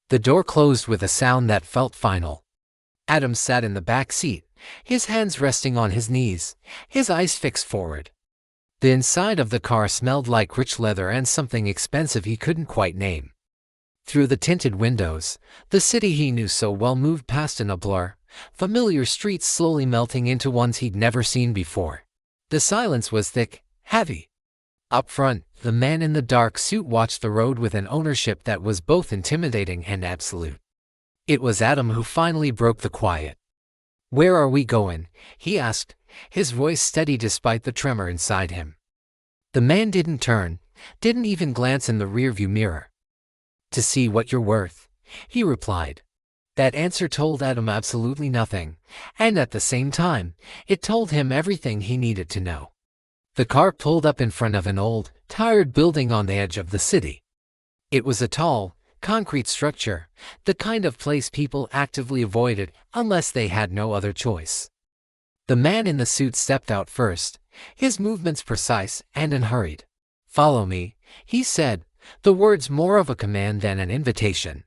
The door closed with a sound that felt final. Adam sat in the back seat, his hands resting on his knees, his eyes fixed forward. The inside of the car smelled like rich leather and something expensive he couldn't quite name. Through the tinted windows, the city he knew so well moved past in a blur, familiar streets slowly melting into ones he'd never seen before. The silence was thick, heavy. Up front, the man in the dark suit watched the road with an ownership that was both intimidating and absolute. It was Adam who finally broke the quiet. "Where are we going?" he asked, his voice steady despite the tremor inside him. The man didn't turn, didn't even glance in the rearview mirror. "To see what you're worth," he replied. That answer told Adam absolutely nothing, and at the same time, it told him everything he needed to know. The car pulled up in front of an old, tired building on the edge of the city. It was a tall, concrete structure, the kind of place people actively avoided unless they had no other choice. The man in the suit stepped out first, his movements precise and unhurried. "Follow me," he said, the words more of a command than an invitation.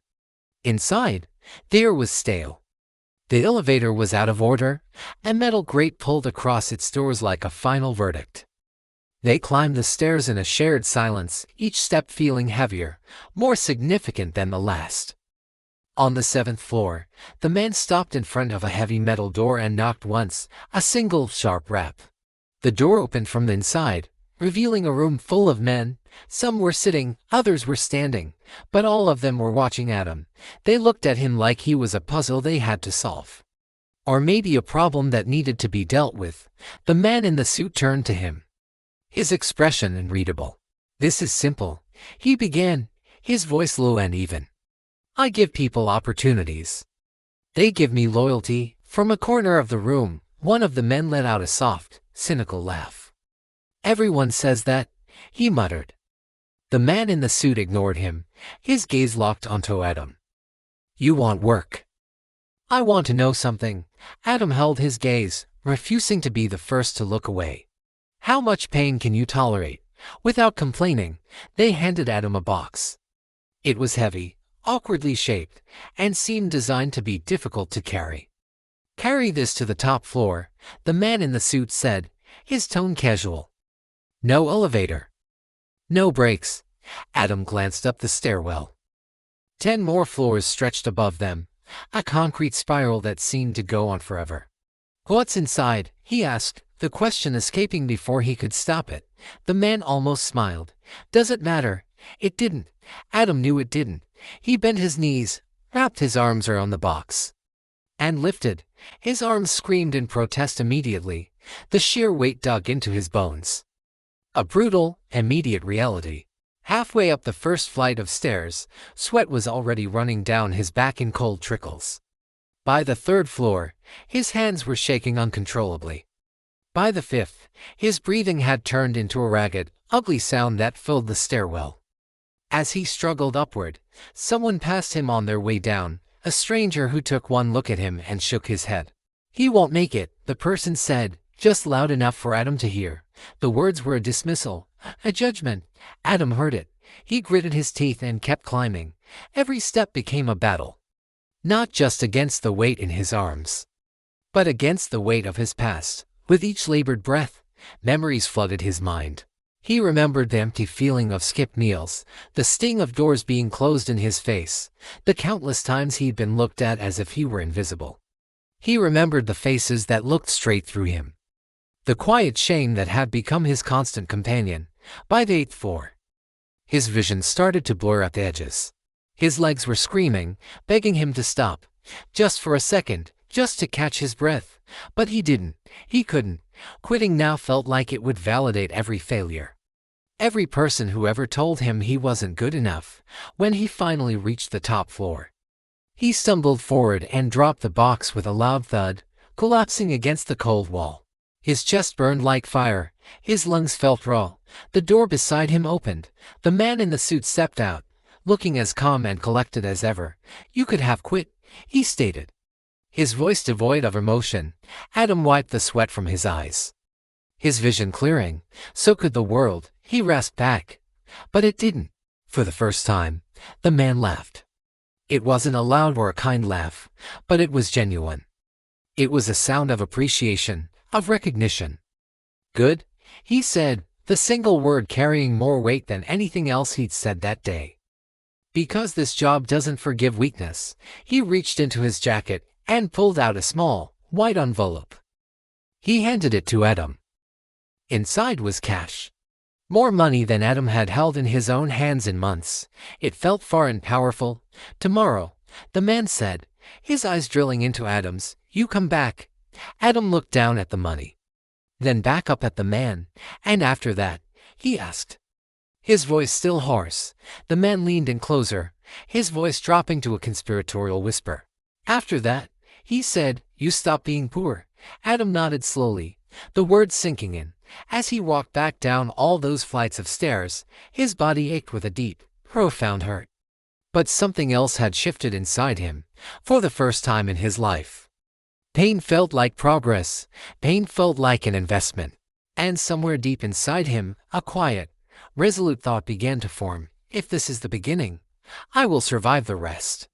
Inside, the air was stale. The elevator was out of order, a metal grate pulled across its doors like a final verdict. They climbed the stairs in a shared silence, each step feeling heavier, more significant than the last. On the 7th floor, the man stopped in front of a heavy metal door and knocked once, a single sharp rap. The door opened from the inside, revealing a room full of men. Some were sitting, others were standing, but all of them were watching Adam. They looked at him like he was a puzzle they had to solve. Or maybe a problem that needed to be dealt with. The man in the suit turned to him, his expression unreadable. "This is simple," he began, his voice low and even. "I give people opportunities. They give me loyalty." From a corner of the room, one of the men let out a soft, cynical laugh. "Everyone says that," he muttered. The man in the suit ignored him, his gaze locked onto Adam. "You want work." "I want to know something." Adam held his gaze, refusing to be the first to look away. "How much pain can you tolerate?" Without complaining, they handed Adam a box. It was heavy, awkwardly shaped, and seemed designed to be difficult to carry. "Carry this to the top floor," the man in the suit said, his tone casual. "No elevator. No brakes." Adam glanced up the stairwell. 10 more floors stretched above them, a concrete spiral that seemed to go on forever. "What's inside?" he asked, the question escaping before he could stop it. The man almost smiled. "Does it matter?" It didn't. Adam knew it didn't. He bent his knees, wrapped his arms around the box, and lifted. His arms screamed in protest immediately. The sheer weight dug into his bones. A brutal, immediate reality. Halfway up the first flight of stairs, sweat was already running down his back in cold trickles. By the 3rd floor, his hands were shaking uncontrollably. By the 5th, his breathing had turned into a ragged, ugly sound that filled the stairwell. As he struggled upward, someone passed him on their way down, a stranger who took one look at him and shook his head. "He won't make it," the person said, just loud enough for Adam to hear. The words were a dismissal, a judgment. Adam heard it. He gritted his teeth and kept climbing. Every step became a battle. Not just against the weight in his arms, but against the weight of his past. With each labored breath, memories flooded his mind. He remembered the empty feeling of skipped meals, the sting of doors being closed in his face, the countless times he'd been looked at as if he were invisible. He remembered the faces that looked straight through him, the quiet shame that had become his constant companion. By the 8th floor, his vision started to blur at the edges. His legs were screaming, begging him to stop, just for a second, just to catch his breath. But he didn't. He couldn't. Quitting now felt like it would validate every failure. Every person who ever told him he wasn't good enough. When he finally reached the top floor, he stumbled forward and dropped the box with a loud thud, collapsing against the cold wall. His chest burned like fire. His lungs felt raw. The door beside him opened. The man in the suit stepped out, looking as calm and collected as ever. "You could have quit," he stated, his voice devoid of emotion. Adam wiped the sweat from his eyes, his vision clearing. "So could the world," he rasped back. But it didn't. For the first time, the man laughed. It wasn't a loud or a kind laugh, but it was genuine. It was a sound of appreciation, of recognition. "Good," he said, the single word carrying more weight than anything else he'd said that day. Because this job doesn't forgive weakness, he reached into his jacket and pulled out a small, white envelope. He handed it to Adam. Inside was cash. More money than Adam had held in his own hands in months. It felt far and powerful. "Tomorrow," the man said, his eyes drilling into Adam's. "You come back." Adam looked down at the money, then back up at the man, and after that, he asked. His voice still hoarse, the man leaned in closer, his voice dropping to a conspiratorial whisper. "After that," he said, "you stop being poor." Adam nodded slowly, the words sinking in. As he walked back down all those flights of stairs, his body ached with a deep, profound hurt. But something else had shifted inside him, for the first time in his life. Pain felt like progress, pain felt like an investment. And somewhere deep inside him, a quiet, resolute thought began to form: if this is the beginning, I will survive the rest.